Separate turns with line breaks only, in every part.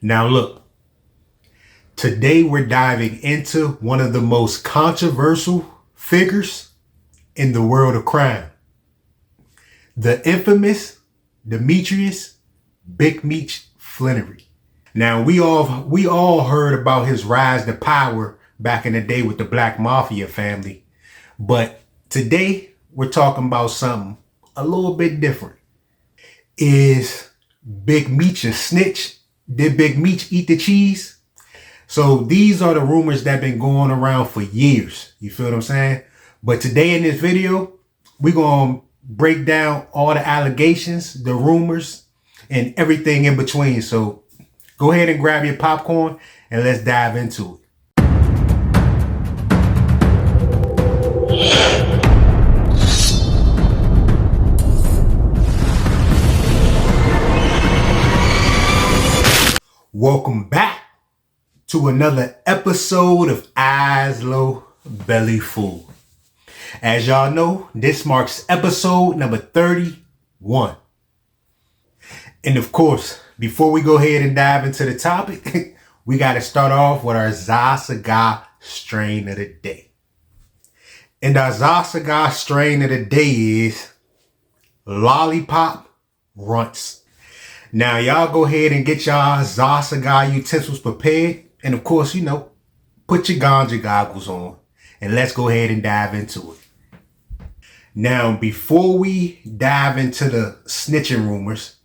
Now look, today we're diving into one of the most controversial figures in the world of crime. The infamous Demetrius Big Meech Flenory. Now we all heard about his rise to power back in the day with the Black Mafia family. But today we're talking about something a little bit different. Is Big Meech a snitch? Did Big Meech eat the cheese? So these are the rumors that have been going around for years. You feel what I'm saying? But today in this video, we're going to break down all the allegations, the rumors, and everything in between. So go ahead and grab your popcorn and let's dive into it. Welcome back to another episode of Eyes Low, Belly Full. As y'all know, this marks episode number 31. And of course, before we go ahead and dive into the topic, we got to start off with our Za Cigar strain of the day. And our Za Cigar strain of the day is Lollipop Runts. Now, y'all go ahead and get y'all Za Cigar utensils prepared. And of course, put your ganja goggles on. And let's go ahead and dive into it. Now, before we dive into the snitching rumors,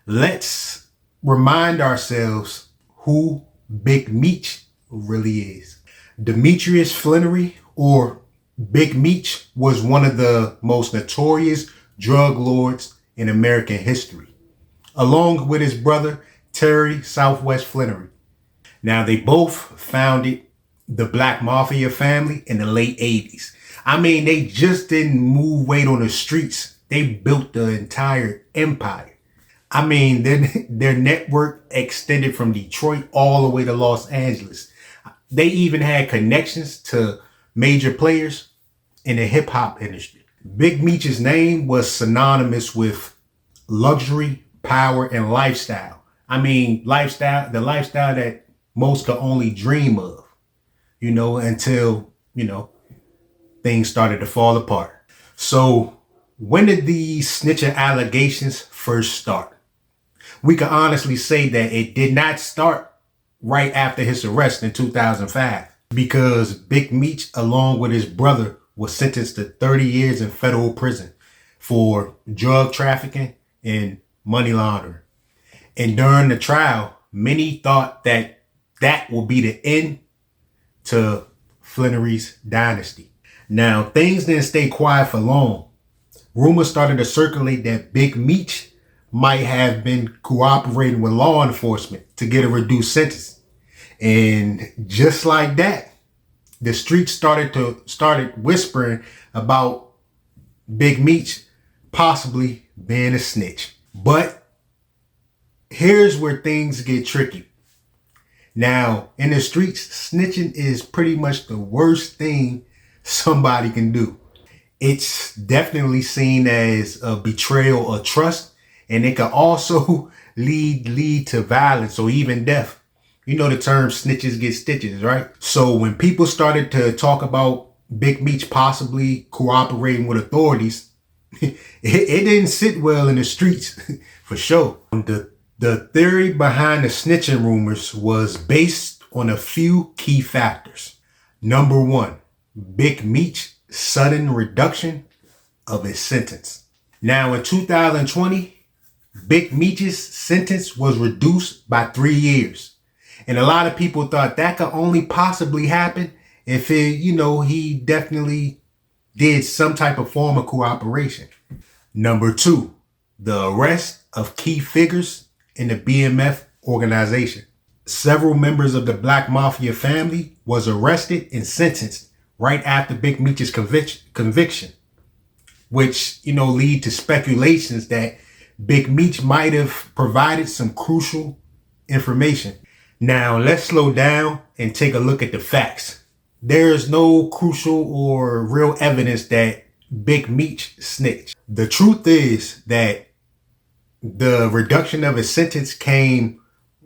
let's remind ourselves who Big Meech really is. Demetrius Flenory, or Big Meech, was one of the most notorious drug lords in American history, along with his brother, Terry Southwest Flenory. Now, they both founded the Black Mafia family in the late 80s. I mean, they just didn't move weight on the streets. They built the entire empire. I mean, their network extended from Detroit all the way to Los Angeles. They even had connections to major players in the hip hop industry. Big Meech's name was synonymous with luxury, power, and lifestyle. I mean, the lifestyle that most could only dream of, until, things started to fall apart. So when did these snitching allegations first start? We can honestly say that it did not start right after his arrest in 2005, because Big Meech, along with his brother, was sentenced to 30 years in federal prison for drug trafficking and money laundering. And during the trial, many thought that would be the end to Flenory's dynasty. Now, things didn't stay quiet for long. Rumors started to circulate that Big Meech might have been cooperating with law enforcement to get a reduced sentence. And just like that, the streets started whispering about Big Meech possibly being a snitch. But here's where things get tricky. Now, in the streets, snitching is pretty much the worst thing somebody can do. It's definitely seen as a betrayal of trust, and it can also lead to violence or even death. You know the term snitches get stitches, right? So when people started to talk about Big Meech possibly cooperating with authorities, it didn't sit well in the streets, for sure. The theory behind the snitching rumors was based on a few key factors. Number one, Big Meech's sudden reduction of his sentence. Now, in 2020, Big Meech's sentence was reduced by 3 years. And a lot of people thought that could only possibly happen if he definitely did some type of form of cooperation. Number two, the arrest of key figures in the BMF organization. Several members of the Black Mafia family was arrested and sentenced right after Big Meech's conviction, which, lead to speculations that Big Meech might have provided some crucial information. Now, let's slow down and take a look at the facts. There is no crucial or real evidence that Big Meech snitched. The truth is that the reduction of his sentence came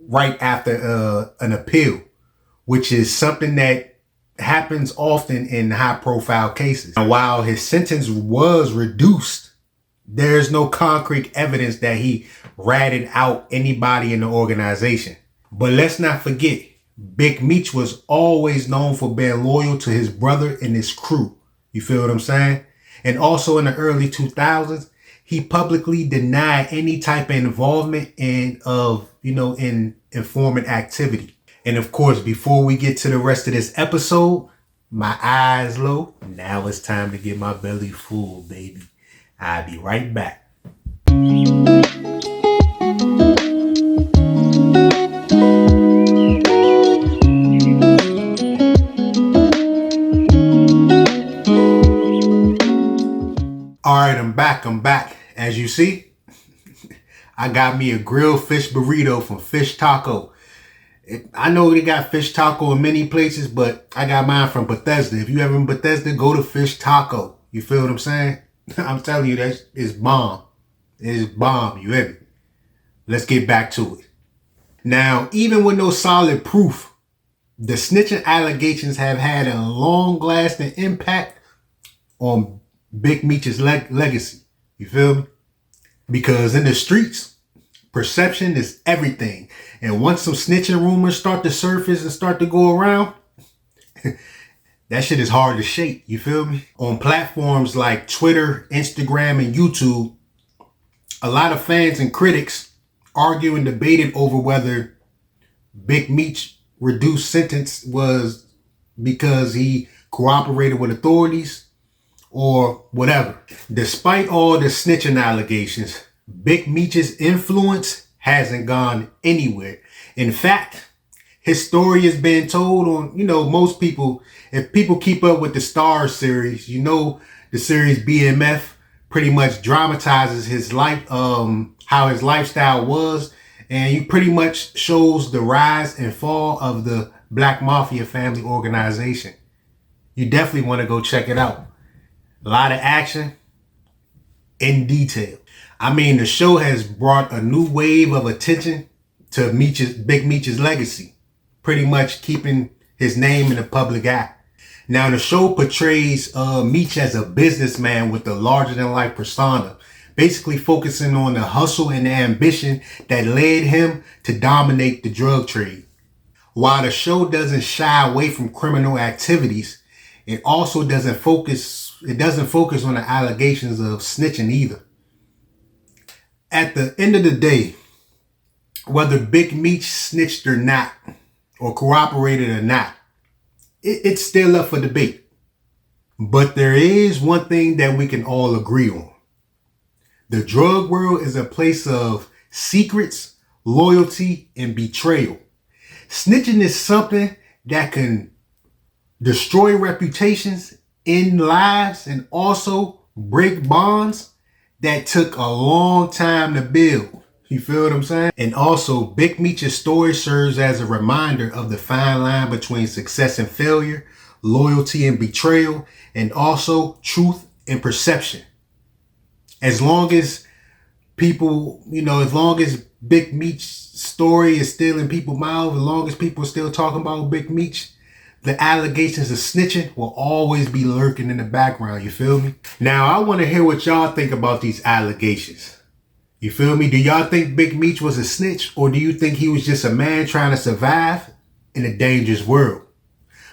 right after an appeal, which is something that happens often in high profile cases. And while his sentence was reduced, there's no concrete evidence that he ratted out anybody in the organization. But let's not forget, Big Meech was always known for being loyal to his brother and his crew. You feel what I'm saying? And also in the early 2000s, he publicly denied any type of involvement in informant activity. And of course, before we get to the rest of this episode, my eyes low. Now it's time to get my belly full, baby. I'll be right back. All right, I'm back. As you see, I got me a grilled fish burrito from Fish Taco. I know they got Fish Taco in many places, but I got mine from Bethesda. If you ever in Bethesda, go to Fish Taco. You feel what I'm saying? I'm telling you, that is bomb. It is bomb, you hear me? Let's get back to it. Now, even with no solid proof, the snitching allegations have had a long-lasting impact on Big Meech's legacy. You feel me? Because in the streets, perception is everything. And once some snitching rumors start to surface and start to go around, that shit is hard to shake. You feel me? On platforms like Twitter, Instagram, and YouTube, a lot of fans and critics argue and debated over whether Big Meech reduced sentence was because he cooperated with authorities or whatever. Despite all the snitching allegations, Big Meech's influence hasn't gone anywhere. In fact, his story is being told on, most people, if people keep up with the Stars series, the series BMF pretty much dramatizes his life, how his lifestyle was, and he pretty much shows the rise and fall of the Black Mafia family organization. You definitely want to go check it out. A lot of action in detail. I mean, the show has brought a new wave of attention to Big Meech's legacy, pretty much keeping his name in the public eye. Now, the show portrays Meech as a businessman with a larger-than-life persona, basically focusing on the hustle and the ambition that led him to dominate the drug trade. While the show doesn't shy away from criminal activities, it also doesn't focus on the allegations of snitching either. At the end of the day, whether Big Meech snitched or not, or cooperated or not, it's still up for debate. But there is one thing that we can all agree on. The drug world is a place of secrets, loyalty, and betrayal. Snitching is something that can destroy reputations, end lives, and also break bonds that took a long time to build. You feel what I'm saying? And also, Big Meech's story serves as a reminder of the fine line between success and failure, loyalty and betrayal, and also truth and perception. As long as people, as long as Big Meech's story is still in people's mouths, as long as people are still talking about Big Meech, the allegations of snitching will always be lurking in the background. You feel me? Now, I want to hear what y'all think about these allegations. You feel me? Do y'all think Big Meech was a snitch, or do you think he was just a man trying to survive in a dangerous world?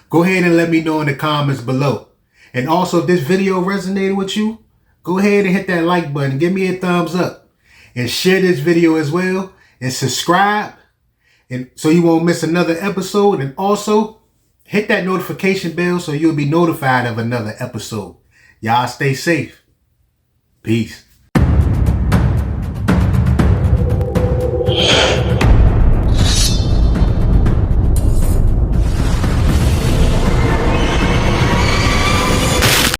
Go ahead and let me know in the comments below. And also, if this video resonated with you, go ahead and hit that like button. Give me a thumbs up. And share this video as well. And subscribe, and so you won't miss another episode. And also, hit that notification bell so you'll be notified of another episode. Y'all stay safe. Peace.